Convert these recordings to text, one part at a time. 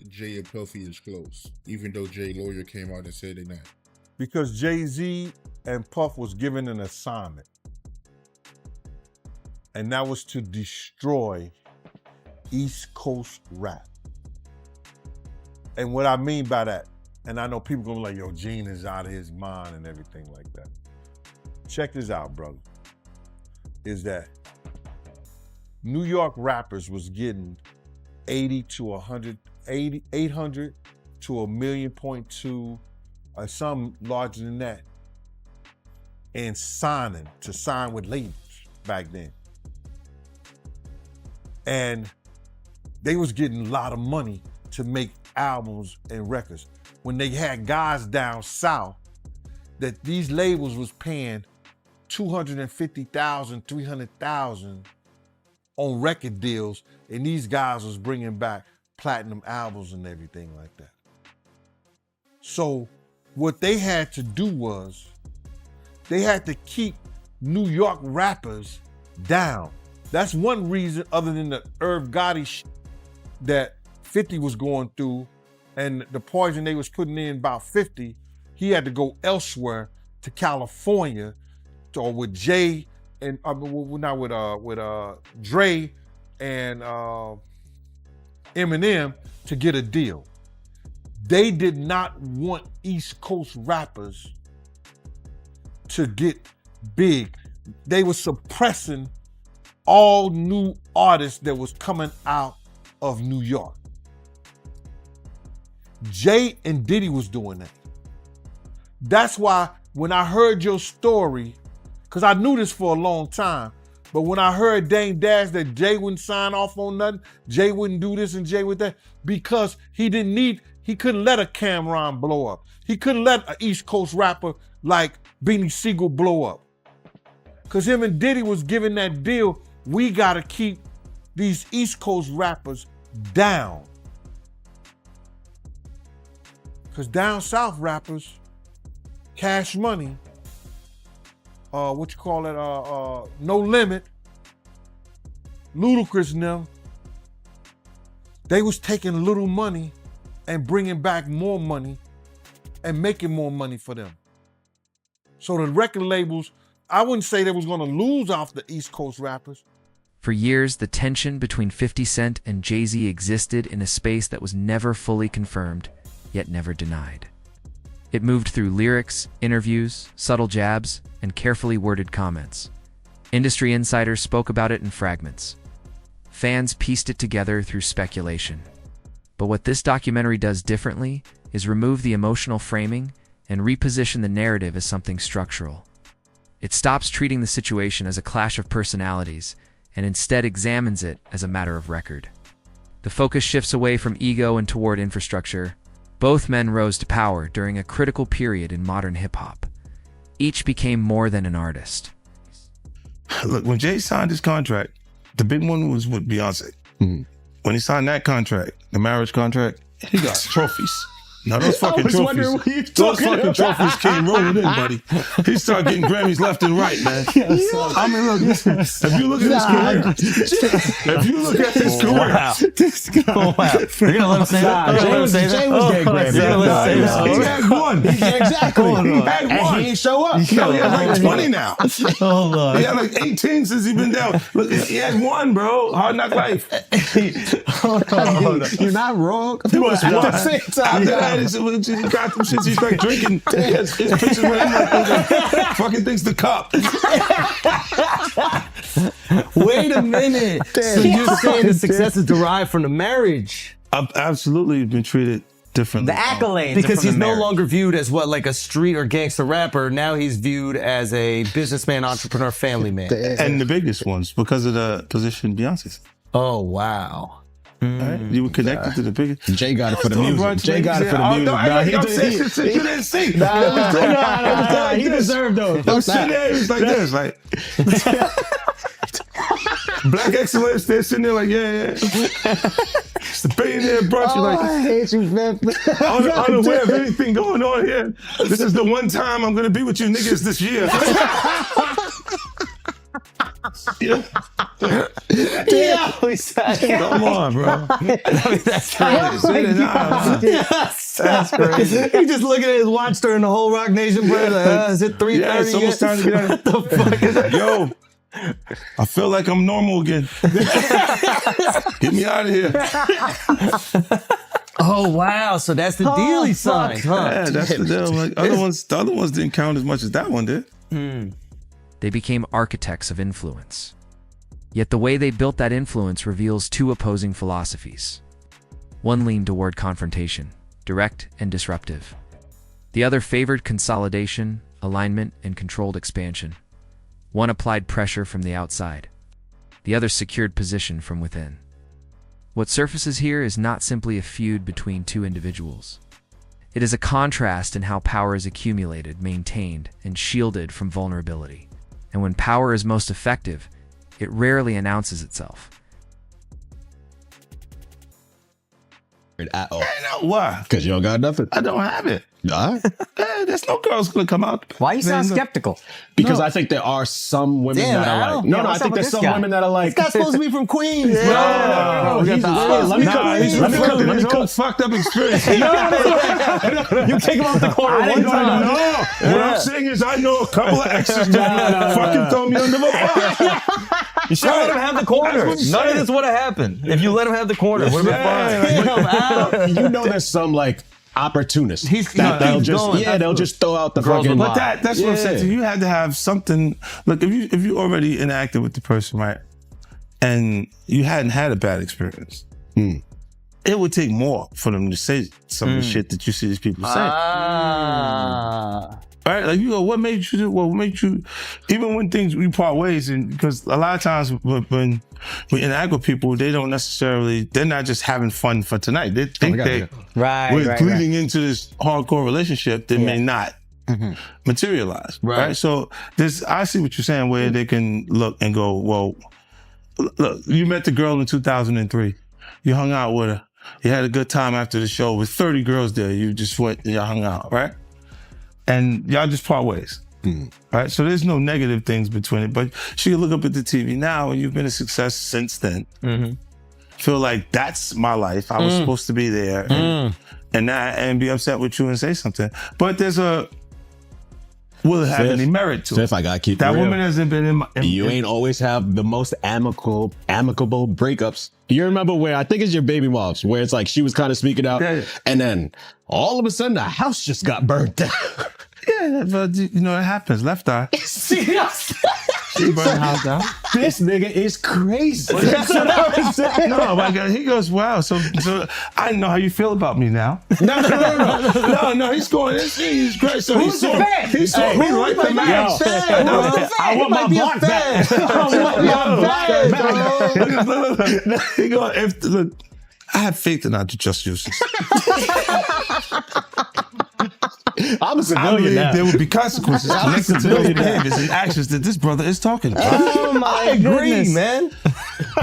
Jay and Puffy is close, even though Jay lawyer came out and said they're not. Because Jay Z and Puff was given an assignment, and that was to destroy East Coast rap. And what I mean by that, and I know people gonna be like, yo, Gene is out of his mind and everything like that. Check this out, brother. Is that New York rappers was getting 80 to 100, 800 to 1.2 million, or something larger than that, and sign with labels back then. And they was getting a lot of money to make albums and records. When they had guys down south that these labels was paying $250,000, $300,000 on record deals, and these guys was bringing back platinum albums and everything like that. So what they had to do was, they had to keep New York rappers down. That's one reason, other than the Irv Gotti shit that 50 was going through and the poison they was putting in about 50, he had to go elsewhere to California, or with Jay and not with Dre and Eminem to get a deal. They did not want East Coast rappers to get big. They were suppressing all new artists that was coming out of New York. Jay and Diddy was doing that. That's why when I heard your story, because I knew this for a long time, but when I heard Dame Dash that Jay wouldn't sign off on nothing, Jay wouldn't do this and Jay would that, because he couldn't let a Cameron blow up. He couldn't let an East Coast rapper like Beanie Siegel blow up. Because him and Diddy was giving that deal, we gotta keep these East Coast rappers down. Because down south rappers, Cash Money, No Limit, Ludacris and them, they was taking little money and bringing back more money and making more money for them. So the record labels, I wouldn't say they was gonna lose off the East Coast rappers. For years, the tension between 50 Cent and Jay Z existed in a space that was never fully confirmed, yet never denied. It moved through lyrics, interviews, subtle jabs, and carefully worded comments. Industry insiders spoke about it in fragments. Fans pieced it together through speculation. But what this documentary does differently is remove the emotional framing and reposition the narrative as something structural. It stops treating the situation as a clash of personalities and instead examines it as a matter of record. The focus shifts away from ego and toward infrastructure. Both men rose to power during a critical period in modern hip-hop. Each became more than an artist. Look, when Jay signed his contract, the big one was with Beyonce. Mm-hmm. When he signed that contract, the marriage contract, he got trophies. Now those fucking trophies, trophies came rolling in, buddy. He started getting Grammys left and right, man. I mean, look, listen, if you look at his career, This guy. Oh, wow. You're gonna let him say that? Jay was getting Grammys. he had one. Exactly. He had And one. he ain't show up. He had like 20 now. Oh, Lord. He had like 18 since he been down. Look, he had one, bro. Hard Knock Life. Hold on. You're not wrong. At the same time. After that, he got them shits. He's like drinking his pictures with him. Fucking things to cup. Wait a minute. So you're saying the success is derived from the marriage? I've absolutely been treated differently. The accolades. Because he's no longer viewed as what, like a street or gangster rapper. Now he's viewed as a businessman, entrepreneur, family man. And the biggest ones because of the position Beyonce's. Oh, wow. Right? You were connected to the biggest. Jay got it for the music. Jay got it for the music. No, you didn't see. Nah, he deserved those. I'm sitting there, it's like this, like Black excellence. They're sitting there like, yeah. It's the billionaire brunch. Oh, Like, I hate you, man. unaware of anything going on here. This is the one time I'm gonna be with you niggas this year. Yeah. Yeah, we said. Come on, bro. That's crazy. That's crazy. He just looking at his watch during the whole Rock Nation prayer. Like, is it 3:30 Yeah, it's almost time to get out. What the fuck is that? Yo, I feel like I'm normal again. Get me out of here. Oh wow! So that's the deal he signed, huh? Yeah, that's the deal. Like the other ones didn't count as much as that one did. They became architects of influence. Yet the way they built that influence reveals two opposing philosophies. One leaned toward confrontation, direct and disruptive. The other favored consolidation, alignment, and controlled expansion. One applied pressure from the outside. The other secured position from within. What surfaces here is not simply a feud between two individuals. It is a contrast in how power is accumulated, maintained, and shielded from vulnerability. And when power is most effective, it rarely announces itself. At all. Why? Because you don't got nothing. I don't have it. All right. There's no girls gonna come out. Why you sound Then- skeptical? Because No. I think there are some women Damn, that are Al. like, Yeah, I what's up think with there's this some guy? women that are like, This guy's supposed to be from Queens, bro. we got the- let me cook. Fucked up experience. You kick him off the corner one time. No, what I'm saying is I know a couple of exes that fucking throw me under the bus. You should let him have the corner. That's what I'm None of saying. this would have happened if you let him have the corner. Would have been fine. Damn, Al. You know there's some like opportunists they'll just going. they'll just throw out the Girls fucking. will But that's what I'm saying. So you had to have something. Look, if you already interacted with the person, right, and you hadn't had a bad experience, it would take more for them to say some of the shit that you see these people say. Right? Like you go, what made you do? What made you? Even when things we part ways, and because a lot of times when we interact with people, they don't necessarily. They're not just having fun for tonight. They think we're bleeding into this hardcore relationship that may not materialize. Right. So I see what you're saying, where they can look and go, well, look, you met the girl in 2003. You hung out with her. You had a good time after the show with 30 girls there. You just went and y'all hung out, right? And y'all just part ways, right? So there's no negative things between it, but she can look up at the TV now and you've been a success since then. Feel like that's my life. I was supposed to be there and be upset with you and say something. But will it have any merit to it? If I gotta keep That it real, woman hasn't been in my... you ain't always have the most amicable breakups. You remember where I think it's your baby moms, where it's like she was kind of speaking out, and then all of a sudden the house just got burnt down. Yeah, but you know, it happens. Left eye. She burned the house down. This nigga is crazy. That's what I was saying. No, my God, he goes, wow. So I know how you feel about me now. No. He's going. He's great. So Who's the fan? He saw me right the match. I want my block back. He go, look, I have faith in our just justice. I'm a I civilian believe now. there will be consequences connected to those behaviors and actions that this brother is talking about. Oh my goodness, man.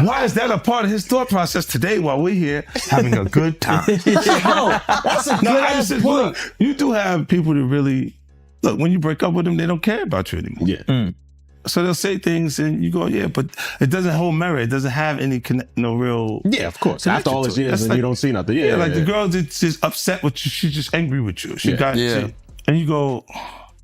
Why is that a part of his thought process today while we're here having a good time? That's a good ass point. Look, you do have people that really, look, when you break up with them, they don't care about you anymore. Yeah. So they'll say things and you go, yeah, but it doesn't hold merit. It doesn't have any real... Yeah, of course. After all these years That's and like- you don't see nothing. Yeah, like the girl that's just upset with you. She's just angry with you. She got you. And you go,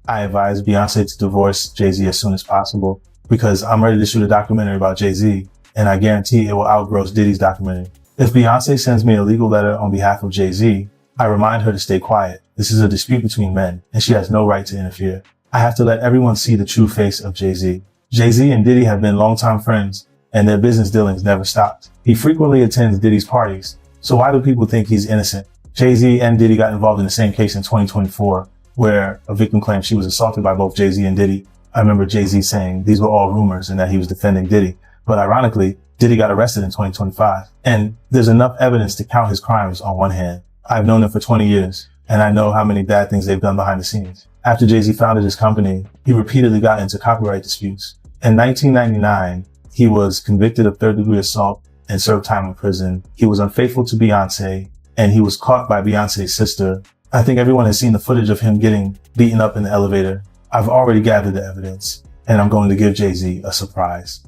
I advise Beyonce to divorce Jay Z as soon as possible because I'm ready to shoot a documentary about Jay Z, and I guarantee it will outgross Diddy's documentary. If Beyonce sends me a legal letter on behalf of Jay Z, I remind her to stay quiet. This is a dispute between men, and she has no right to interfere. I have to let everyone see the true face of Jay Z. Jay Z and Diddy have been longtime friends, and their business dealings never stopped. He frequently attends Diddy's parties, so why do people think he's innocent? Jay Z and Diddy got involved in the same case in 2024. Where a victim claimed she was assaulted by both Jay Z and Diddy. I remember Jay Z saying these were all rumors and that he was defending Diddy. But ironically, Diddy got arrested in 2025. And there's enough evidence to count his crimes on one hand. I've known them for 20 years, and I know how many bad things they've done behind the scenes. After Jay Z founded his company, he repeatedly got into copyright disputes. In 1999, he was convicted of third-degree assault and served time in prison. He was unfaithful to Beyonce, and he was caught by Beyonce's sister. I think everyone has seen the footage of him getting beaten up in the elevator. I've already gathered the evidence, and I'm going to give Jay Z a surprise.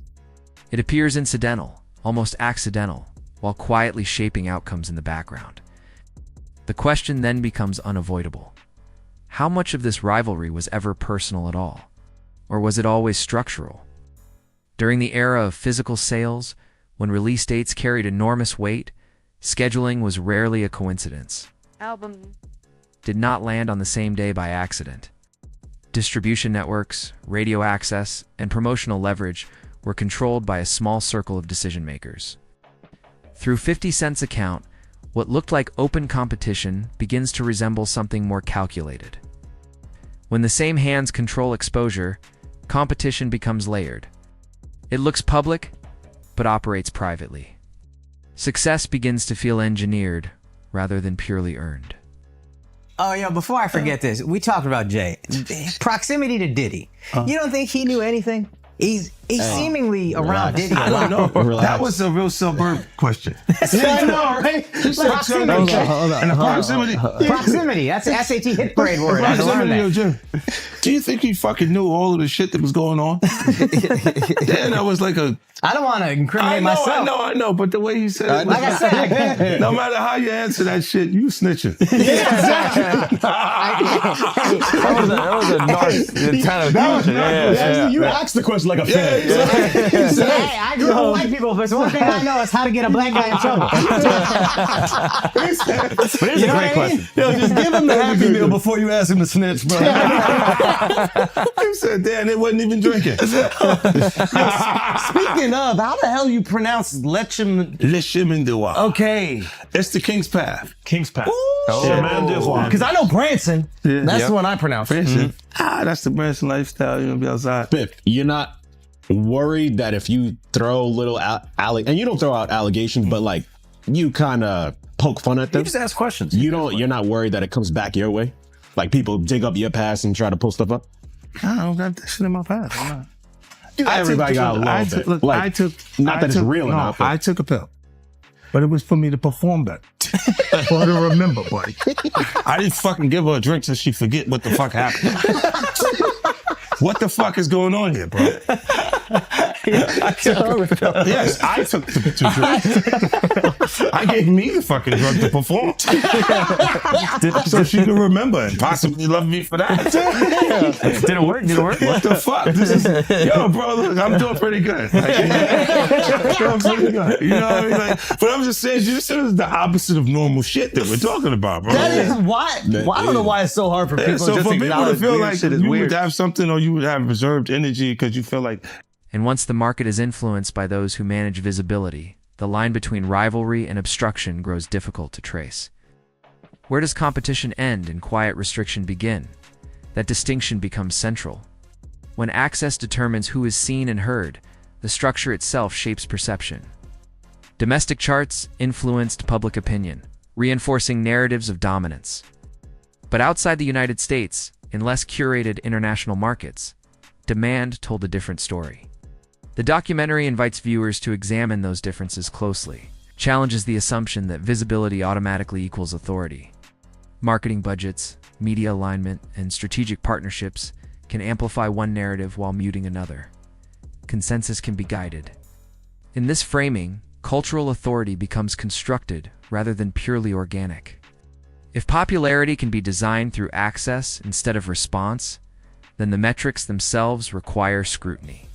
It appears incidental, almost accidental, while quietly shaping outcomes in the background. The question then becomes unavoidable. How much of this rivalry was ever personal at all? Or was it always structural? During the era of physical sales, when release dates carried enormous weight, scheduling was rarely a coincidence. Album Did not land on the same day by accident. Distribution networks, radio access, and promotional leverage were controlled by a small circle of decision-makers. Through 50 Cent's account, what looked like open competition begins to resemble something more calculated. When the same hands control exposure, competition becomes layered. It looks public, but operates privately. Success begins to feel engineered rather than purely earned. Oh, yeah, before I forget this, we talked about Jay. Proximity to Diddy. You don't think he knew anything? He's seemingly around Diddy a lot. No, that was a real suburb question. I know, right? Proximity. Hold on. And the proximity. Proximity. That's the SAT hit grade word. I had to learn that. Do you think he fucking knew all of the shit that was going on? Yeah, that was like a... I don't want to incriminate myself. I know, but the way he said it... Like I said, no matter how you answer that shit, you snitching. yeah, exactly. That was a narc kind of question. Yeah. You asked the question like a fan. Hey, I grew up with white people, but it's one thing I know is how to get a black guy in trouble. But it's a great question. Yo, just give him the Happy Meal before you ask him to snitch, bro. He said, damn, they wasn't even drinking. Speaking of, how the hell you pronounce Lechem? Lechemindewa. Okay. It's the King's Path. King's Path. Chemin Because I know Branson. That's the one I pronounce. Branson. That's the Branson lifestyle. You know, be outside. Biff, you're not worried that if you throw little and you don't throw out allegations, but like you kind of poke fun at them. You just ask questions. You're not worried that it comes back your way? Like people dig up your past and try to pull stuff up? I don't got that shit in my past. I'm not. Everybody got a little bit. Look, Like, I took. not that it's real no, enough, but- I took a pill, but it was for me to perform better. For her to remember, buddy. I didn't fucking give her a drink so she forget what the fuck happened. What the fuck is going on here, bro? Yes, I took the drink. I gave me the fucking drug to perform. So she could remember and possibly love me for that. Did it work? What the fuck? This is, yo, bro, look, I'm doing pretty good. Like, doing pretty good. You know what I mean? Like, but I'm just saying, this is the opposite of normal shit that we're talking about, bro. That is why. I don't know why it's so hard for people So just for to people to acknowledge feel weird like shit is you weird. would have something or you would have reserved energy because you feel like... And once the market is influenced by those who manage visibility, the line between rivalry and obstruction grows difficult to trace. Where does competition end and quiet restriction begin? That distinction becomes central. When access determines who is seen and heard, the structure itself shapes perception. Domestic charts influenced public opinion, reinforcing narratives of dominance. But outside the United States, in less curated international markets, demand told a different story. The documentary invites viewers to examine those differences closely, challenges the assumption that visibility automatically equals authority. Marketing budgets, media alignment, and strategic partnerships can amplify one narrative while muting another. Consensus can be guided. In this framing, cultural authority becomes constructed rather than purely organic. If popularity can be designed through access instead of response, then the metrics themselves require scrutiny.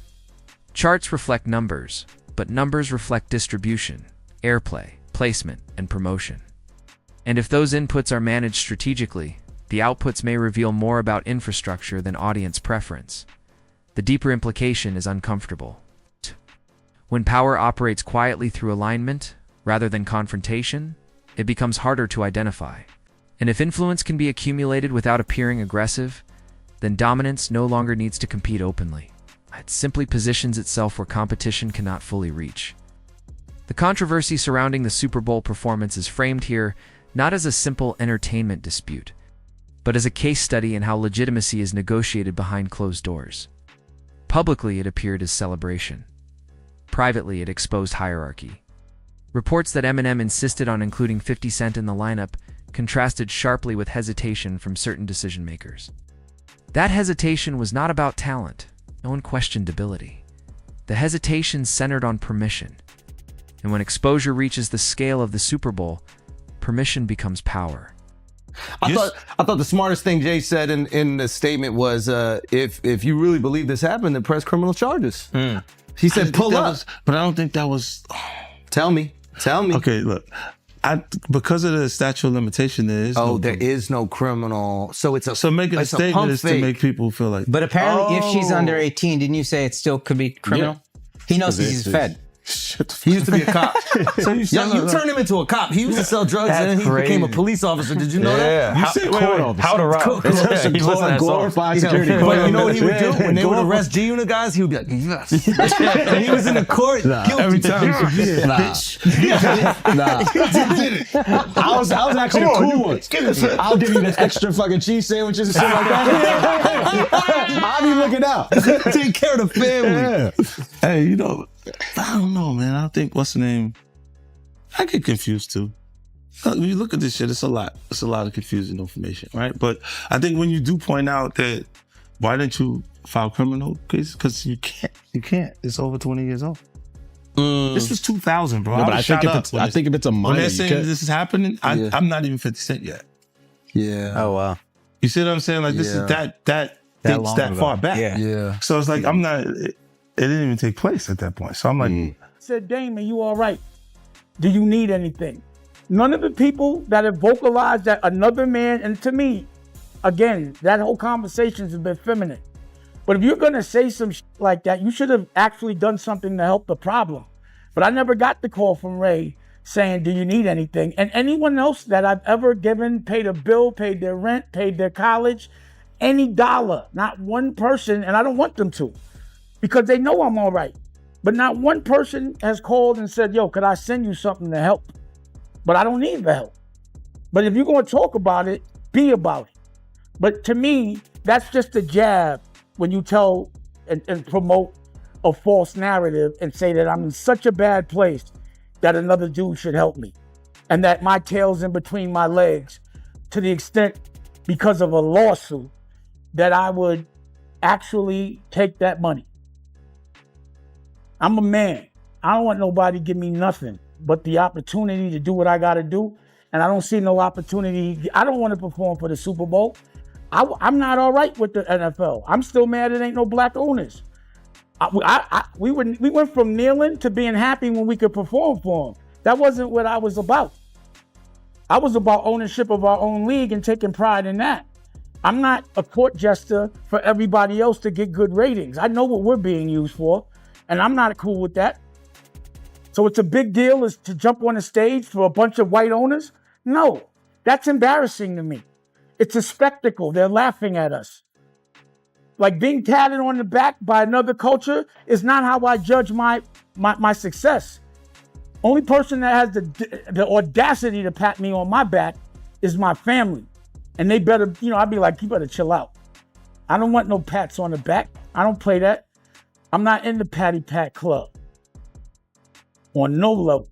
Charts reflect numbers, but numbers reflect distribution, airplay, placement, and promotion. And if those inputs are managed strategically, the outputs may reveal more about infrastructure than audience preference. The deeper implication is uncomfortable. When power operates quietly through alignment, rather than confrontation, it becomes harder to identify. And if influence can be accumulated without appearing aggressive, then dominance no longer needs to compete openly. It simply positions itself where competition cannot fully reach. The controversy surrounding the Super Bowl performance is framed here not as a simple entertainment dispute, but as a case study in how legitimacy is negotiated behind closed doors. Publicly, it appeared as celebration. Privately, it exposed hierarchy. Reports that Eminem insisted on including 50 Cent in the lineup contrasted sharply with hesitation from certain decision-makers. That hesitation was not about talent. No one questioned ability. the hesitation centered on permission. And when exposure reaches the scale of the Super Bowl, permission becomes power. I thought the smartest thing Jay said in the statement was, if you really believe this happened, then press criminal charges. He said, pull up. But I don't think that was. Tell me. Okay, look. Because of the statute of limitation, there is there is no criminal. So it's a so making a statement is to make people feel like. But apparently, if she's under 18, didn't you say it still could be criminal? Yeah. He knows he's fed. He used to be a cop. So you turned him into a cop. He used to sell drugs and then he became a police officer. Did you know that? You said how to rob. He wasn't glorified security. But you know what he would do? When they would arrest G-Unit guys, he would be like, yes. And he was in the court guilty. Every time. I was actually a cool one. I'll give you the extra fucking cheese sandwiches and shit like that. I'll be looking out. Take care of the family. Hey, you know, I don't know, man. I think, what's the name? I get confused too. When you look at this shit, it's a lot. It's a lot of confusing information, right? But I think when you do point out that, why didn't you file criminal cases? Because you can't. It's over 20 years old. This was 2000, bro. No, but I think if it's a minor, when they're saying this is happening, I'm not even 50 Cent yet. Yeah. Oh, wow. You see what I'm saying? Like, this is that dates that far back. Yeah. So it's like, I'm not, it didn't even take place at that point. So I'm like, I said, Damon, you all right? Do you need anything? None of the people that have vocalized that another man, and to me, again, that whole conversation has been feminine. But if you're gonna say some shit like that, you should have actually done something to help the problem. But I never got the call from Ray saying, do you need anything? And anyone else that I've ever given, paid a bill, paid their rent, paid their college, any dollar, not one person, and I don't want them to, because they know I'm all right. But not one person has called and said, yo, could I send you something to help? But I don't need the help. But if you're gonna talk about it, be about it. But to me, that's just a jab when you tell and promote a false narrative and say that I'm in such a bad place that another dude should help me. And that my tail's in between my legs to the extent, because of a lawsuit, that I would actually take that money. I'm a man. I don't want nobody to give me nothing but the opportunity to do what I gotta do. And I don't see no opportunity. I don't want to perform for the Super Bowl. I'm not all right with the NFL. I'm still mad it ain't no black owners. We went from kneeling to being happy when we could perform for them. That wasn't what I was about. I was about ownership of our own league and taking pride in that. I'm not a court jester for everybody else to get good ratings. I know what we're being used for, and I'm not cool with that. So it's a big deal is to jump on a stage for a bunch of white owners? No, that's embarrassing to me. It's a spectacle. They're laughing at us. Like being tatted on the back by another culture is not how I judge my success. Only person that has the audacity to pat me on my back is my family. And they better, I'd be like, you better chill out. I don't want no pats on the back. I don't play that. I'm not in the patty pat club. On no level.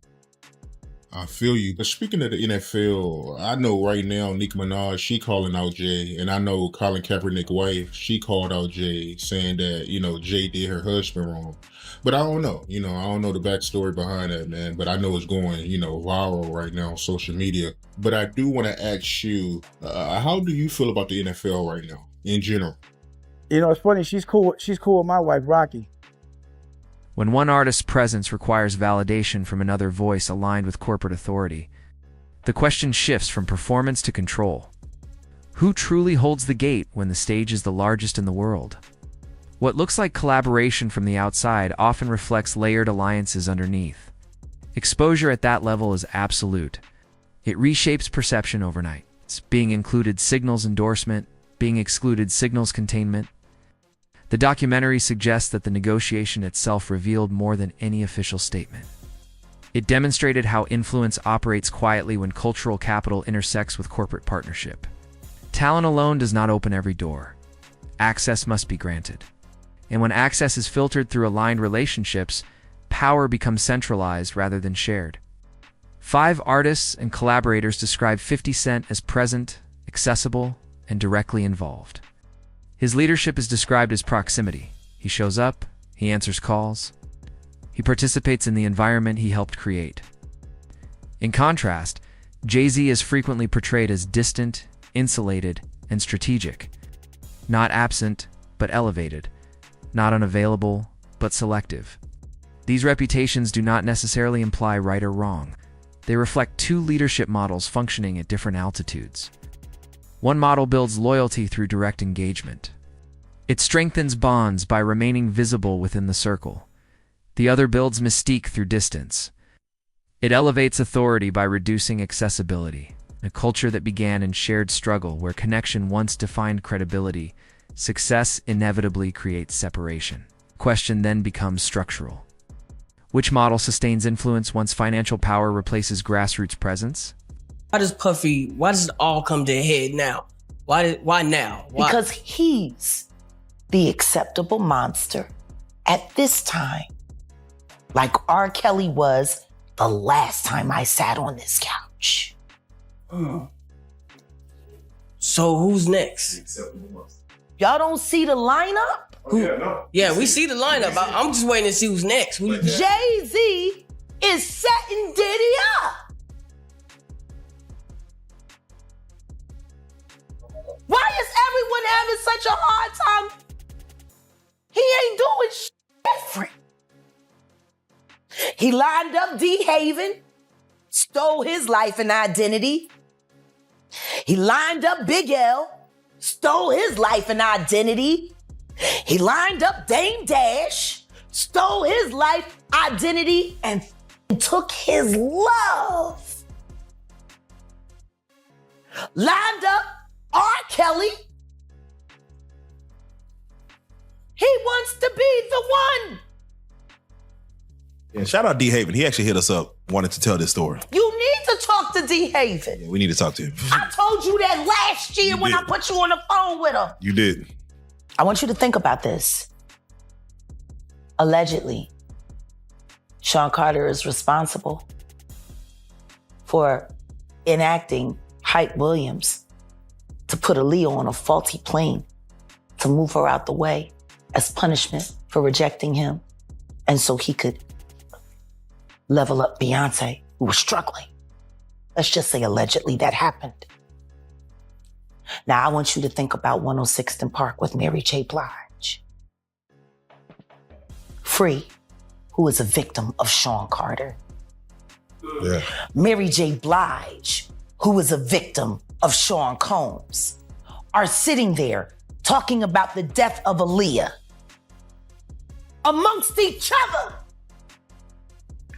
I feel you. But speaking of the NFL, I know right now Nicki Minaj, she calling out Jay. And I know Colin Kaepernick's wife, she called out Jay saying that, Jay did her husband wrong. But I don't know. I don't know the backstory behind that, man. But I know it's going, viral right now on social media. But I do want to ask you, how do you feel about the NFL right now, in general? It's funny. She's cool with my wife, Rocky. When one artist's presence requires validation from another voice aligned with corporate authority, the question shifts from performance to control. Who truly holds the gate when the stage is the largest in the world? What looks like collaboration from the outside often reflects layered alliances underneath. Exposure at that level is absolute. It reshapes perception overnight. It's being included signals endorsement, being excluded signals containment. The documentary suggests that the negotiation itself revealed more than any official statement. It demonstrated how influence operates quietly when cultural capital intersects with corporate partnership. Talent alone does not open every door. Access must be granted. And when access is filtered through aligned relationships, power becomes centralized rather than shared. 5 artists and collaborators describe 50 Cent as present, accessible, and directly involved. His leadership is described as proximity. He shows up, he answers calls, He participates in the environment he helped create. In contrast, Jay Z is frequently portrayed as distant, insulated, and strategic. Not absent, but elevated. Not unavailable, but selective. These reputations do not necessarily imply right or wrong. They reflect two leadership models functioning at different altitudes. One model builds loyalty through direct engagement. It strengthens bonds by remaining visible within the circle. The other builds mystique through distance. It elevates authority by reducing accessibility. A culture that began in shared struggle where connection once defined credibility, success inevitably creates separation. Question then becomes structural. Which model sustains influence once financial power replaces grassroots presence? Why does it all come to a head now? Why now? Why? Because he's the acceptable monster at this time. Like R. Kelly was the last time I sat on this couch. So who's next? Y'all don't see the lineup? Yeah, we see the lineup. I'm just waiting to see who's next. Jay Z is setting Diddy up. Why is everyone having such a hard time? He ain't doing shit different. He lined up D. Haven, stole his life and identity. He lined up Big L, stole his life and identity. He lined up Dame Dash, stole his life, identity, and took his love. Lined up R. Kelly. He wants to be the one. Yeah, shout out D. Haven. He actually hit us up, wanted to tell this story. You need to talk to D. Haven. Yeah, we need to talk to him. I told you that last year when I put you on the phone with him. You did. I want you to think about this. Allegedly, Sean Carter is responsible for enacting Hype Williams to put Aaliyah on a faulty plane to move her out the way as punishment for rejecting him, and so he could level up Beyonce, who was struggling. Let's just say allegedly that happened. Now I want you to think about 106th and Park with Mary J. Blige. Free, who is a victim of Sean Carter. Yeah. Mary J. Blige, who is a victim of Sean Combs, are sitting there talking about the death of Aaliyah amongst each other.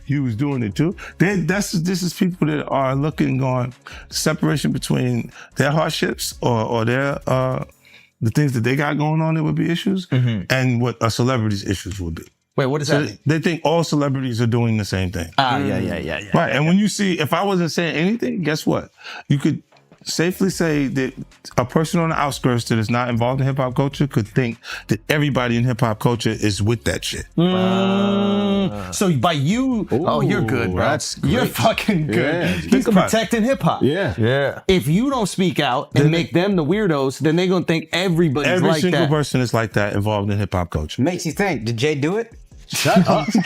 He was doing it too. This is people that are looking on separation between their hardships or their the things that they got going on that would be issues, and what a celebrity's issues would be. Wait, what does that mean? They think all celebrities are doing the same thing. Yeah. Right, and when you see, if I wasn't saying anything, guess what? You could safely say that a person on the outskirts that is not involved in hip hop culture could think that everybody in hip hop culture is with that shit. So by you, you're good, bro. You're fucking good. Yeah, He's protecting hip hop. Yeah. If you don't speak out and make them the weirdos, then they're gonna think everybody's like that. Every single person is like that involved in hip hop culture. Makes you think, did Jay do it? Shut up. He's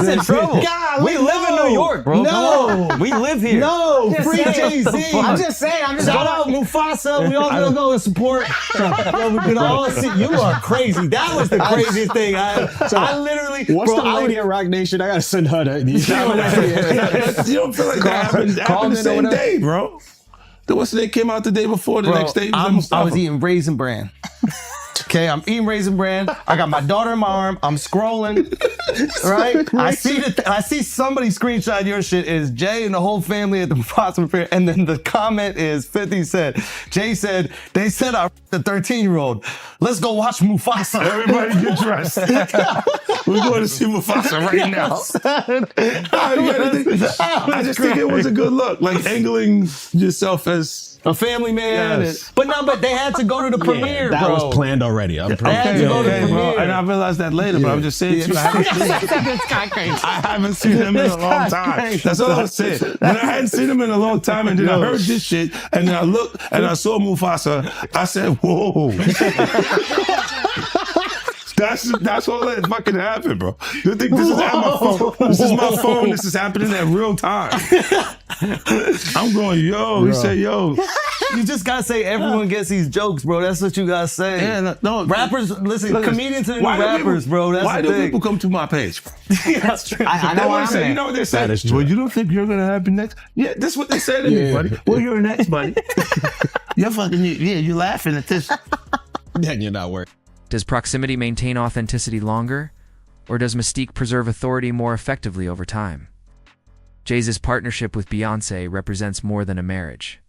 in trouble. We live in New York, bro. No. We live here. No, free Jay Z. I'm just saying. Shout out Mufasa. We all gonna go and support. Yo, we can all see. You are crazy. That was the craziest thing. I literally. What's the lady at Rock Nation? I gotta send her that. You don't feel like that happened the same day, bro. What's the day came out the day before, the next day? I was eating Raisin Bran. Okay, I'm eating Raisin Bran. I got my daughter in my arm. I'm scrolling, right? I see somebody screenshot your shit is Jay and the whole family at the Mufasa Fair, and then the comment is 50 Cent. Jay said, they said I the 13-year-old. Let's go watch Mufasa. Everybody get dressed. We're going to see Mufasa right now. I just think it was a good look, like angling yourself as a family man. Yes. But they had to go to the premiere, that bro. was planned already. I'm pretty bro. And I realized that later, but I'm just saying to you, I haven't seen him in a long time. That's all I'm saying. When I hadn't seen him in a long time, and then I heard this shit, and then I looked and I saw Mufasa, I said, whoa. That's all that fucking happened, bro. You think this is at my phone? This is my phone. This is happening at real time. I'm going, yo. He said, yo. You just gotta say everyone gets these jokes, bro. That's what you gotta say. Yeah, no. Rappers, listen, comedians and rappers, bro. That's why the do thing. people come to my page, bro? That's true. I know what I'm saying. You know what they say? Well, you don't think you're gonna happen next? Yeah, that's what they said to me, buddy. Well, you're next, buddy. You're fucking, you're laughing at this. Then you're not working. Does proximity maintain authenticity longer, or does mystique preserve authority more effectively over time? Jay-Z's partnership with Beyoncé represents more than a marriage.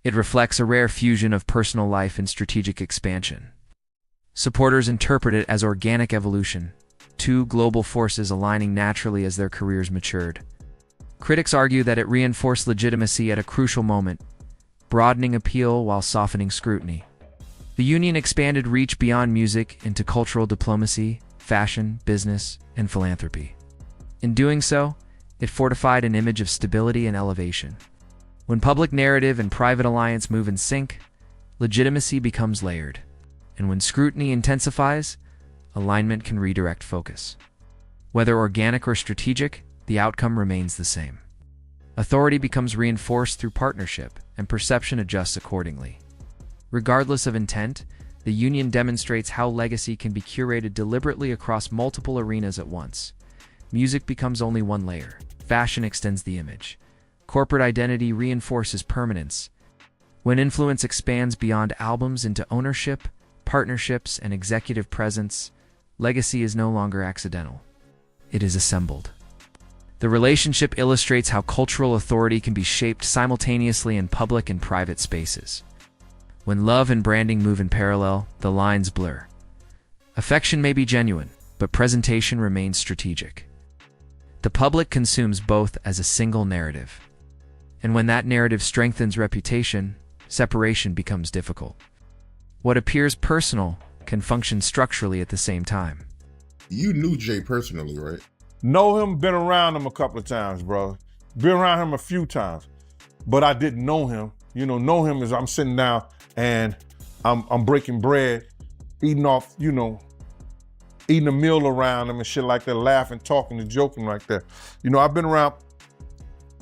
It reflects a rare fusion of personal life and strategic expansion. Supporters interpret it as organic evolution, two global forces aligning naturally as their careers matured. Critics argue that it reinforced legitimacy at a crucial moment, broadening appeal while softening scrutiny. The union expanded reach beyond music into cultural diplomacy, fashion, business, and philanthropy. In doing so, it fortified an image of stability and elevation. When public narrative and private alliance move in sync, legitimacy becomes layered. And when scrutiny intensifies, alignment can redirect focus. Whether organic or strategic, the outcome remains the same. Authority becomes reinforced through partnership, and perception adjusts accordingly. Regardless of intent, the union demonstrates how legacy can be curated deliberately across multiple arenas at once. Music becomes only one layer. Fashion extends the image. Corporate identity reinforces permanence. When influence expands beyond albums into ownership, partnerships, and executive presence, legacy is no longer accidental. It is assembled. The relationship illustrates how cultural authority can be shaped simultaneously in public and private spaces. When love and branding move in parallel, the lines blur. Affection may be genuine, but presentation remains strategic. The public consumes both as a single narrative. And when that narrative strengthens reputation, separation becomes difficult. What appears personal can function structurally at the same time. You knew Jay personally, right? Know him, been around him a couple of times, bro. Been around him a few times, but I didn't know him. Know him as I'm sitting down and I'm breaking bread, eating off, eating a meal around him and shit like that, laughing, talking, and joking like that. I've been around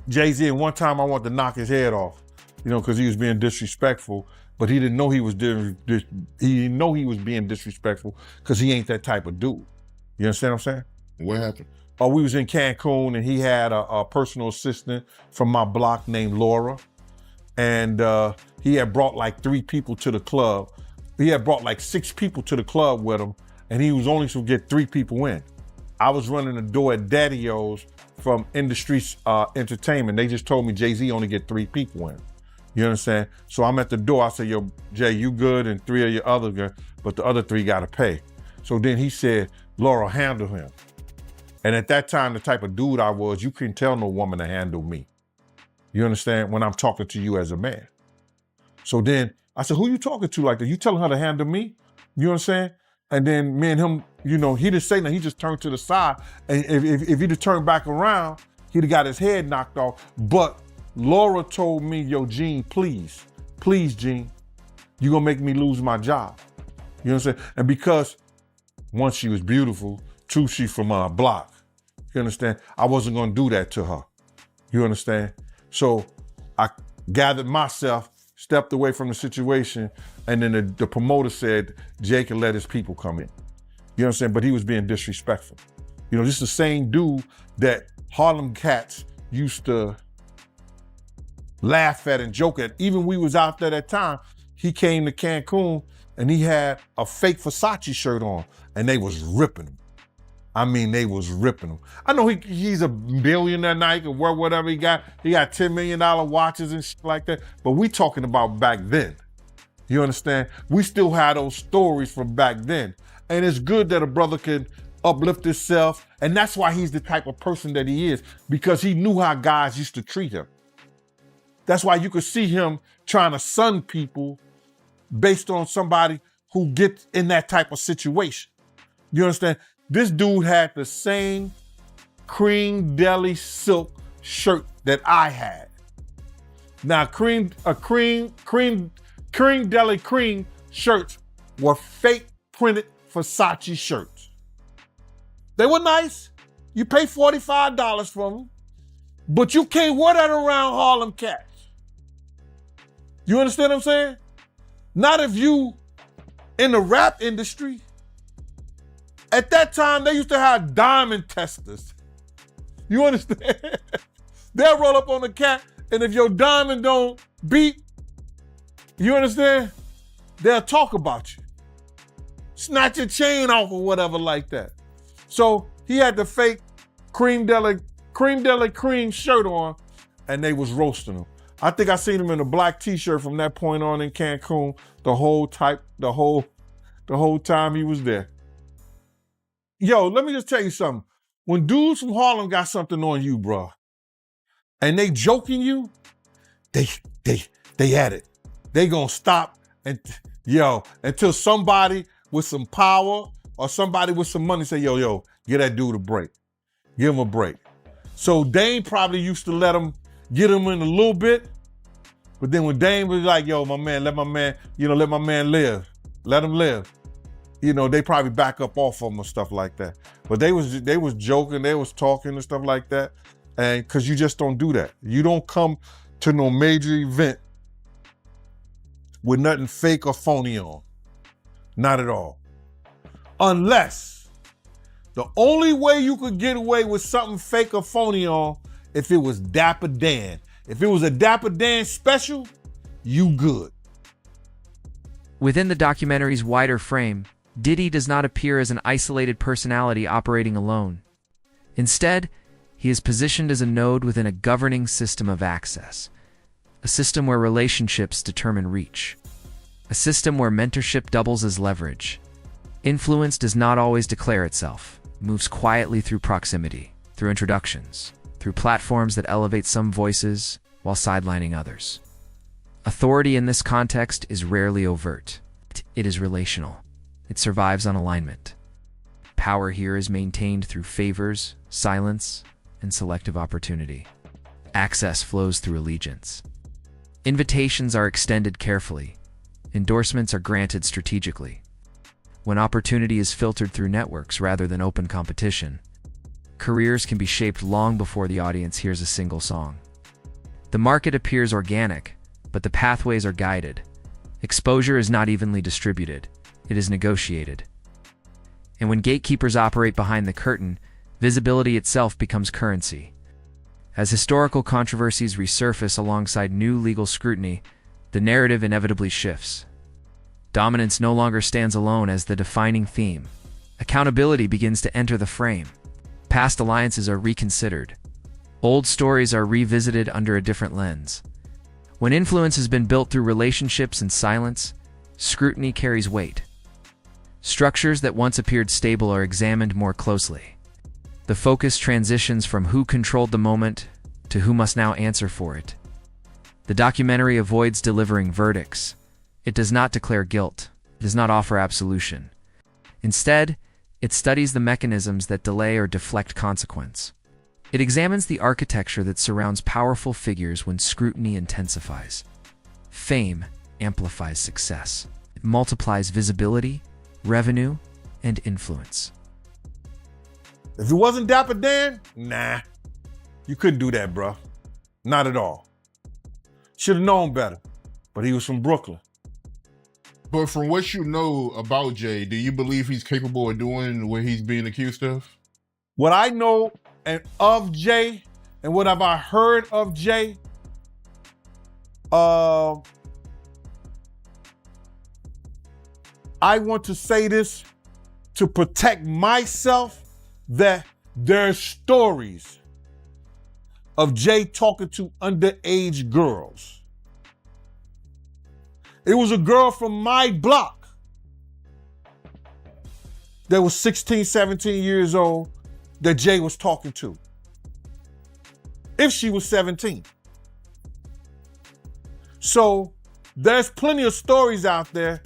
Jay Z, and one time I wanted to knock his head off, because he was being disrespectful, but he didn't know he was being disrespectful because he ain't that type of dude. You understand what I'm saying? What happened? We was in Cancun and he had a personal assistant from my block named Laura. And he had brought like 3 people to the club. He had brought like 6 people to the club with him, and he was only supposed to get 3 people in. I was running the door at Daddy-O's from Industry Entertainment. They just told me Jay-Z only get 3 people in. You understand? So I'm at the door. I said, yo, Jay, you good, and 3 of your other good, but the other 3 gotta pay. So then he said, Laura, handle him. And at that time, the type of dude I was, you couldn't tell no woman to handle me. You understand? When I'm talking to you as a man. So then I said, who you talking to like that? You telling her to handle me? You understand? And then me and him, he didn't say nothing. He just turned to the side. And if he'd have turned back around, he'd have got his head knocked off. But Laura told me, yo, Gene, please, Gene, you gonna make me lose my job. You know what I'm saying? And because, one, she was beautiful. 2, she from our block. You understand? I wasn't gonna do that to her. You understand? So I gathered myself, stepped away from the situation, and then the promoter said Jay can let his people come in. You know what I'm saying? But he was being disrespectful. This is the same dude that Harlem cats used to laugh at and joke at. Even we was out there that time, he came to Cancun and he had a fake Versace shirt on and they was ripping him. I mean, they was ripping him. I know he's a billionaire now, he can wear whatever he got. He got $10 million watches and shit like that. But we talking about back then. You understand? We still had those stories from back then. And it's good that a brother can uplift himself. And that's why he's the type of person that he is, because he knew how guys used to treat him. That's why you could see him trying to sun people based on somebody who gets in that type of situation. You understand? This dude had the same cream deli silk shirt that I had. Now, cream deli cream shirts were fake printed Versace shirts. They were nice. You pay $45 for them, but you can't wear that around Harlem cats. You understand what I'm saying? Not if you in the rap industry. At that time, they used to have diamond testers. You understand? They'll roll up on the cat, and if your diamond don't beat, you understand? They'll talk about you. Snatch your chain off or whatever like that. So he had the fake cream de la cream shirt on, and they was roasting him. I think I seen him in a black t-shirt from that point on in Cancun the whole time he was there. Yo, let me just tell you something. When dudes from Harlem got something on you, bro, and they joking you, they at it. They gonna stop and until somebody with some power or somebody with some money say, yo, give that dude a break. Give him a break. So Dame probably used to let him get him in a little bit, but then when Dame was like, yo, my man, let my man live. Let him live. They probably back up off of him or stuff like that. But they was joking, they was talking and stuff like that. And cause you just don't do that. You don't come to no major event with nothing fake or phony on. Not at all. Unless the only way you could get away with something fake or phony on, if it was Dapper Dan. If it was a Dapper Dan special, you good. Within the documentary's wider frame, Diddy does not appear as an isolated personality operating alone. Instead, he is positioned as a node within a governing system of access, a system where relationships determine reach, a system where mentorship doubles as leverage. Influence does not always declare itself, it moves quietly through proximity, through introductions, through platforms that elevate some voices while sidelining others. Authority in this context is rarely overt. It is relational. It survives on alignment. Power here is maintained through favors, silence, and selective opportunity. Access flows through allegiance. Invitations are extended carefully. Endorsements are granted strategically. When opportunity is filtered through networks rather than open competition, careers can be shaped long before the audience hears a single song. The market appears organic, but the pathways are guided. Exposure is not evenly distributed. It is negotiated. And when gatekeepers operate behind the curtain, visibility itself becomes currency. As historical controversies resurface alongside new legal scrutiny, the narrative inevitably shifts. Dominance no longer stands alone as the defining theme. Accountability begins to enter the frame. Past alliances are reconsidered. Old stories are revisited under a different lens. When influence has been built through relationships and silence, scrutiny carries weight. Structures that once appeared stable are examined more closely. The focus transitions from who controlled the moment to who must now answer for it. The documentary avoids delivering verdicts. It does not declare guilt. It does not offer absolution. Instead, it studies the mechanisms that delay or deflect consequence. It examines the architecture that surrounds powerful figures when scrutiny intensifies. Fame amplifies success. It multiplies visibility, revenue, and influence. If it wasn't Dapper Dan, nah, you couldn't do that, bro. Not at all. Should have known better, but he was from Brooklyn. But from what you know about Jay, do you believe he's capable of doing what he's being accused of? What I know of Jay and what have I heard of Jay, I want to say this to protect myself, that there's stories of Jay talking to underage girls. It was a girl from my block that was 16, 17 years old that Jay was talking to. If she was 17. So there's plenty of stories out there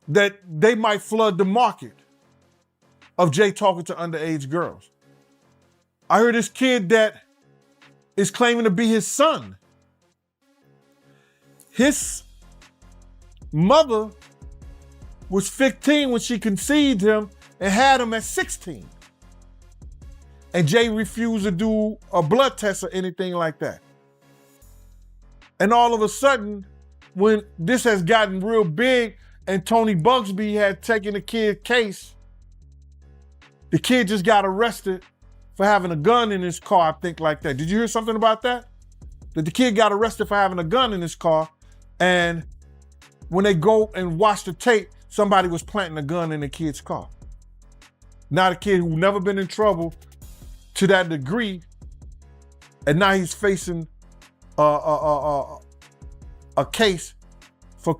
that they might flood the market of Jay talking to underage girls. I heard this kid that is claiming to be his son. His mother was 15 when she conceived him and had him at 16. And Jay refused to do a blood test or anything like that. And all of a sudden, when this has gotten real big and Tony Bugsby had taken the kid's case, the kid just got arrested for having a gun in his car, I think like that. Did you hear something about that? That the kid got arrested for having a gun in his car, and when they go and watch the tape, somebody was planting a gun in the kid's car. Now the kid who never been in trouble to that degree, and now he's facing a case for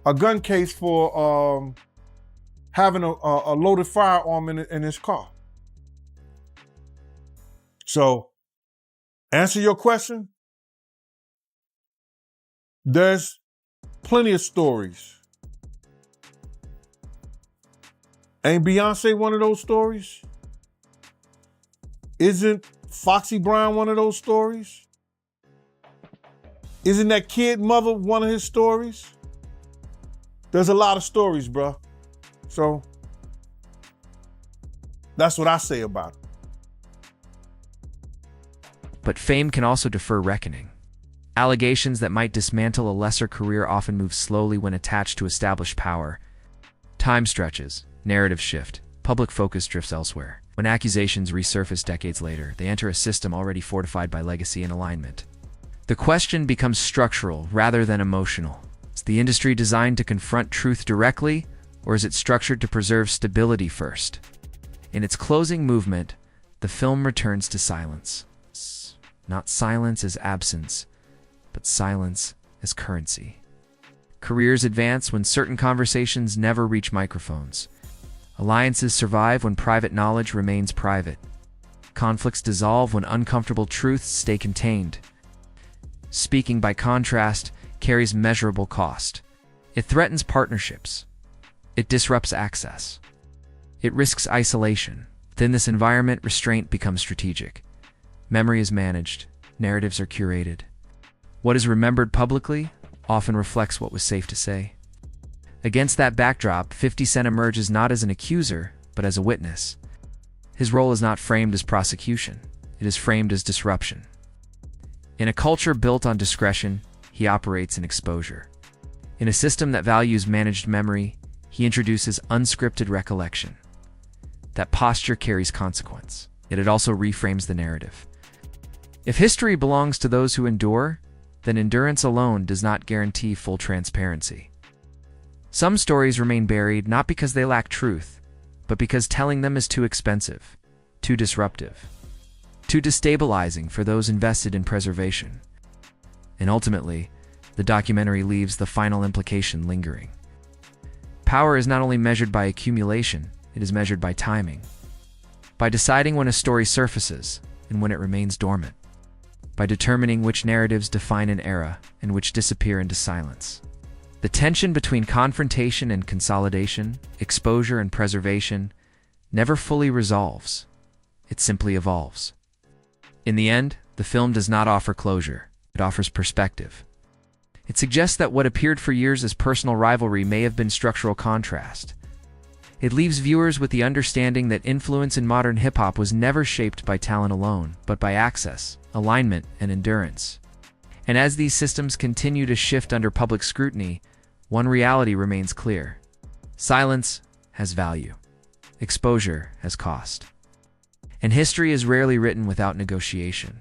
a gun case for having a loaded firearm in his car. So, answer your question. There's plenty of stories. Ain't Beyonce one of those stories? Isn't Foxy Brown one of those stories? Isn't that kid mother one of his stories? There's a lot of stories, bro. So that's what I say about it. But fame can also defer reckoning. Allegations that might dismantle a lesser career often move slowly when attached to established power. Time stretches, narrative shift, public focus drifts elsewhere. When accusations resurface decades later, they enter a system already fortified by legacy and alignment. The question becomes structural rather than emotional. Is the industry designed to confront truth directly, or is it structured to preserve stability first? In its closing movement, the film returns to silence. Not silence as absence, but silence as currency. Careers advance when certain conversations never reach microphones. Alliances survive when private knowledge remains private. Conflicts dissolve when uncomfortable truths stay contained. Speaking, by contrast, carries measurable cost. It threatens partnerships. It disrupts access. It risks isolation. Within this environment, restraint becomes strategic. Memory is managed. Narratives are curated. What is remembered publicly often reflects what was safe to say. Against that backdrop, 50 Cent emerges not as an accuser, but as a witness. His role is not framed as prosecution. It is framed as disruption. In a culture built on discretion, he operates in exposure. In a system that values managed memory, he introduces unscripted recollection. That posture carries consequence, yet it also reframes the narrative. If history belongs to those who endure, then endurance alone does not guarantee full transparency. Some stories remain buried not because they lack truth, but because telling them is too expensive, too disruptive, too destabilizing for those invested in preservation. And ultimately, the documentary leaves the final implication lingering. Power is not only measured by accumulation, it is measured by timing. By deciding when a story surfaces and when it remains dormant. By determining which narratives define an era and which disappear into silence. The tension between confrontation and consolidation, exposure and preservation, never fully resolves. It simply evolves. In the end, the film does not offer closure. It offers perspective. It suggests that what appeared for years as personal rivalry may have been structural contrast. It leaves viewers with the understanding that influence in modern hip-hop was never shaped by talent alone, but by access, alignment, and endurance. And as these systems continue to shift under public scrutiny, one reality remains clear. Silence has value. Exposure has cost. And history is rarely written without negotiation.